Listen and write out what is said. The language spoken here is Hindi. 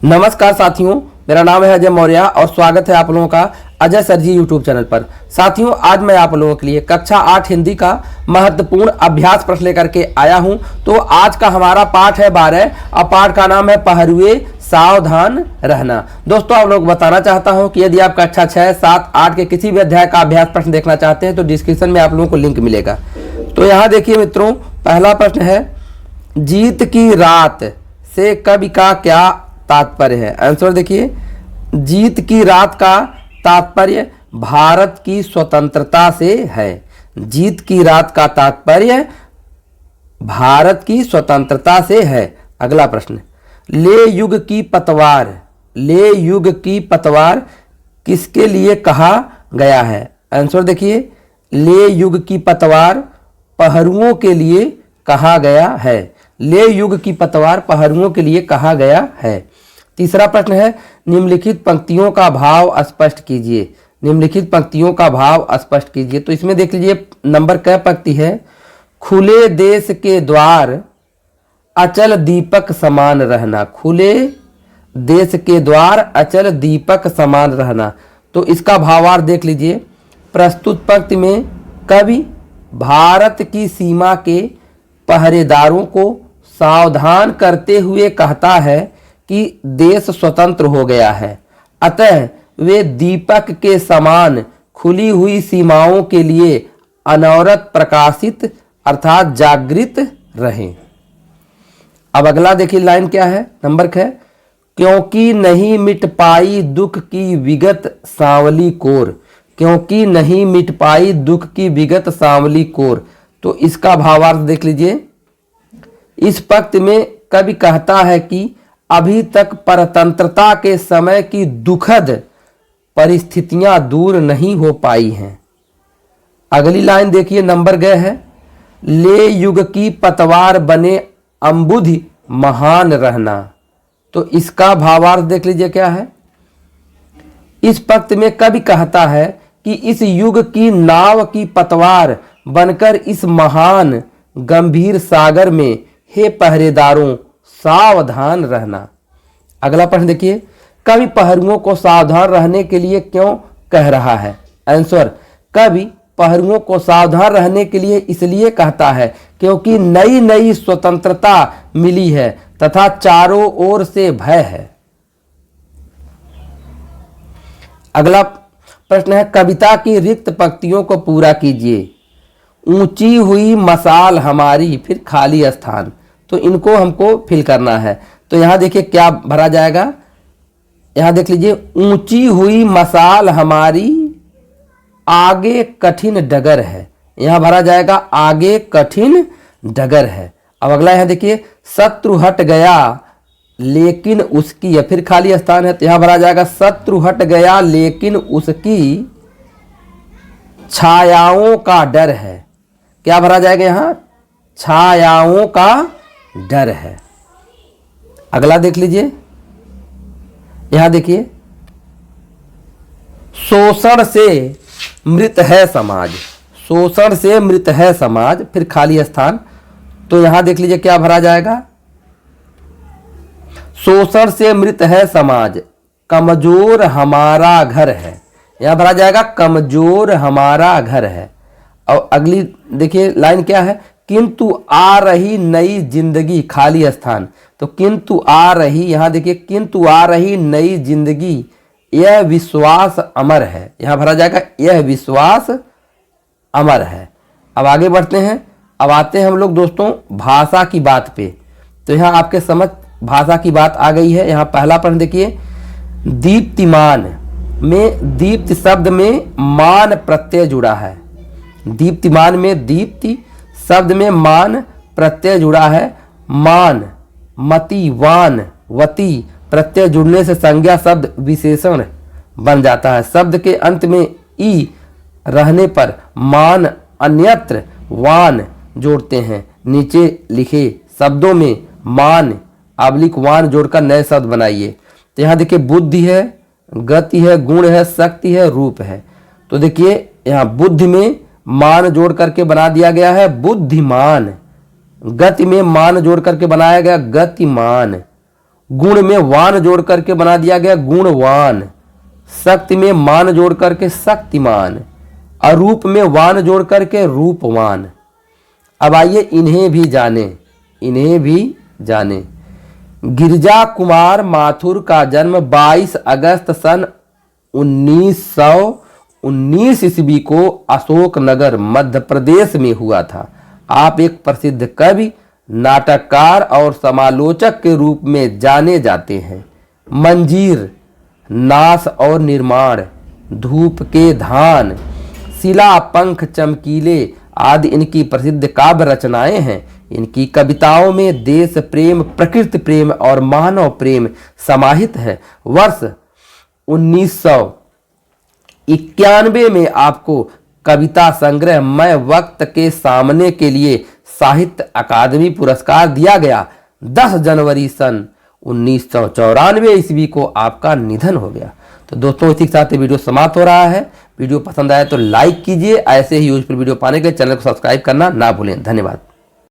नमस्कार साथियों, मेरा नाम है अजय मौर्य और स्वागत है आप लोगों का अजय सर जी यूट्यूब चैनल पर। साथियों, आज मैं आप लोगों के लिए कक्षा 8 हिंदी का महत्वपूर्ण अभ्यास प्रश्न लेकर के आया हूं। तो आज का हमारा पाठ है 12 और पाठ का नाम है पहरुए सावधान रहना। दोस्तों, आप लोग बताना चाहता हूं कि यदि आप कक्षा 6, 7, 8 के किसी भी अध्याय का अभ्यास प्रश्न देखना चाहते हैं तो डिस्क्रिप्शन में आप लोगों को लिंक मिलेगा। तो यहाँ देखिए मित्रों, पहला प्रश्न है, जीत की रात से कवि का क्या तात्पर्य है? आंसर देखिए, जीत की रात का तात्पर्य भारत की स्वतंत्रता से है। जीत की रात का तात्पर्य भारत की स्वतंत्रता से है। अगला प्रश्न, ले युग की पतवार, ले युग की पतवार किसके लिए कहा गया है? आंसर देखिए, ले युग की पतवार पहरुओं के लिए कहा गया है। ले युग की पतवार पहरुओं के लिए कहा गया है। तीसरा प्रश्न है, निम्नलिखित पंक्तियों का भाव स्पष्ट कीजिए। निम्नलिखित पंक्तियों का भाव स्पष्ट कीजिए। तो इसमें देख लीजिए नंबर क पंक्ति है, खुले देश के द्वार अचल दीपक समान रहना। खुले देश के द्वार अचल दीपक समान रहना। तो इसका भावार्थ देख लीजिए। प्रस्तुत पंक्ति में कवि भारत की सीमा के पहरेदारों को सावधान करते हुए कहता है कि देश स्वतंत्र हो गया है, अतः वे दीपक के समान खुली हुई सीमाओं के लिए अनवरत प्रकाशित अर्थात जागृत रहें। अब अगला देखिए लाइन क्या है, नंबर है, क्योंकि नहीं मिट पाई दुख की विगत सांवली कोर। क्योंकि नहीं मिट पाई दुख की विगत सांवली कोर। तो इसका भावार्थ देख लीजिए। इस पंक्ति में कवि कहता है कि अभी तक परतंत्रता के समय की दुखद परिस्थितियां दूर नहीं हो पाई हैं। अगली लाइन देखिए, नंबर गए है, ले युग की पतवार बने अंबुधि महान रहना। तो इसका भावार्थ देख लीजिए क्या है। इस पंक्ति में कवि कहता है कि इस युग की नाव की पतवार बनकर इस महान गंभीर सागर में हे पहरेदारों सावधान रहना। अगला प्रश्न देखिए, कवि पहरुओं को सावधान रहने के लिए क्यों कह रहा है? आंसर, कवि पहरुओं को सावधान रहने के लिए इसलिए कहता है क्योंकि नई नई स्वतंत्रता मिली है तथा चारों ओर से भय है। अगला प्रश्न है, कविता की रिक्त पंक्तियों को पूरा कीजिए। ऊंची हुई मसाल हमारी, फिर खाली स्थान। तो इनको हमको फिल करना है। तो यहां देखिए क्या भरा जाएगा। यहां देख लीजिए, ऊंची हुई मसाल हमारी आगे कठिन डगर है। यहां भरा जाएगा आगे कठिन डगर है। अब अगला यहां देखिए, शत्रु हट गया लेकिन उसकी, या फिर खाली स्थान है तो यहां भरा जाएगा शत्रु हट गया लेकिन उसकी छायाओं का डर है। क्या भरा जाएगा यहां? छायाओं का डर है। अगला देख लीजिए, यहां देखिए, शोषण से मृत है समाज। शोषण से मृत है समाज, फिर खाली स्थान। तो यहां देख लीजिए क्या भरा जाएगा, शोषण से मृत है समाज, कमजोर हमारा घर है। यहां भरा जाएगा कमजोर हमारा घर है। और अगली देखिए लाइन क्या है, किंतु आ रही नई जिंदगी, खाली स्थान। तो किंतु आ रही, यहां देखिए, किंतु आ रही नई जिंदगी यह विश्वास अमर है। यहां भरा जाएगा यह विश्वास अमर है। अब आगे बढ़ते हैं। अब आते हैं हम लोग दोस्तों भाषा की बात पे। तो यहां आपके समझ भाषा की बात आ गई है। यहां पहला प्रश्न देखिए, दीप्तिमान में दीप्त शब्द में मान प्रत्यय जुड़ा है। दीप्तिमान में दीप्ति शब्द में मान प्रत्यय जुड़ा है। मान, मति, वान, वती प्रत्यय जुड़ने से संज्ञा शब्द विशेषण बन जाता है। शब्द के अंत में ई रहने पर मान अन्यत्र वान जोड़ते हैं। नीचे लिखे शब्दों में मान / वान जोड़कर नए शब्द बनाइए। तो यहाँ देखिए, बुद्धि है, गति है, गुण है, शक्ति है, रूप है। तो देखिए यहाँ बुद्धि में मान जोड़ करके बना दिया गया है बुद्धिमान। गति में मान जोड़ करके बनाया गया गतिमान। गुण में वान जोड़ करके बना दिया गया गुणवान, शक्ति में मान जोड़ करके शक्तिमान, अरूप में वान जोड़ करके रूपवान। अब आइए इन्हें भी जाने। गिरिजा कुमार माथुर का जन्म 22 अगस्त सन 1919 ईस्वी को अशोकनगर मध्य प्रदेश में हुआ था। आप एक प्रसिद्ध कवि, नाटककार और समालोचक के रूप में जाने जाते हैं। मंजीर, नाश और निर्माण, धूप के धान, शिला पंख चमकीले आदि इनकी प्रसिद्ध काव्य रचनाएं हैं। इनकी कविताओं में देश प्रेम, प्रकृति प्रेम और मानव प्रेम समाहित है। वर्ष 1991 में आपको कविता संग्रह मैं वक्त के सामने के लिए साहित्य अकादमी पुरस्कार दिया गया। 10 जनवरी सन 1994 ईस्वी को आपका निधन हो गया। तो दोस्तों इसी के साथ ये वीडियो समाप्त हो रहा है। वीडियो पसंद आया तो लाइक कीजिए। ऐसे ही यूजफुल वीडियो पाने के लिए चैनल को सब्सक्राइब करना ना भूलें। धन्यवाद।